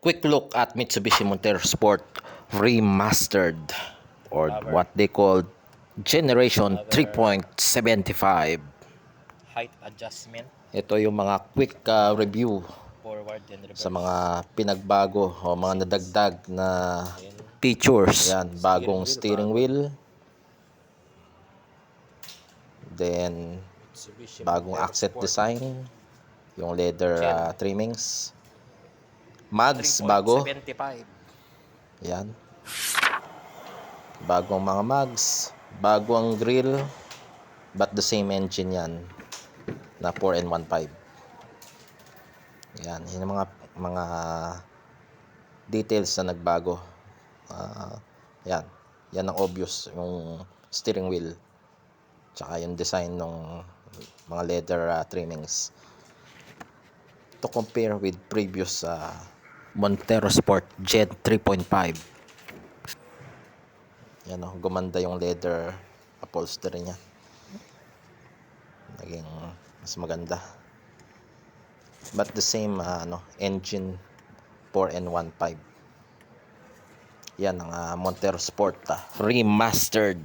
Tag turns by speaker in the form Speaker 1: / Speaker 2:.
Speaker 1: Quick look at Mitsubishi Montero Sport Remastered, or what they call Generation 3.75.
Speaker 2: Height adjustment,
Speaker 1: Ito yung mga quick review
Speaker 2: forward and reverse.
Speaker 1: sa mga pinagbago o mga nadagdag na
Speaker 2: Then,
Speaker 1: features. Yan, bagong steering wheel. Then,
Speaker 2: Mitsubishi
Speaker 1: bagong
Speaker 2: Montero
Speaker 1: accent
Speaker 2: Sport
Speaker 1: design. Yung leather
Speaker 2: Gen
Speaker 1: trimmings. Mags bago.
Speaker 2: 3.75.
Speaker 1: Yan. Bagong mga mags. Bago ang grill. But the same engine yan. Na 4 and 1.5. Yan. Yun yung mga details na nagbago. Yan. Yan ang obvious. Yung steering wheel. Tsaka yung design ng mga leather trimmings. To compare with previous Montero Sport Gen 3.5. Yan o, gumanda yung leather upholstery niya. Naging mas maganda. But the same engine 4 and 1.5. Yan ang Montero Sport Remastered.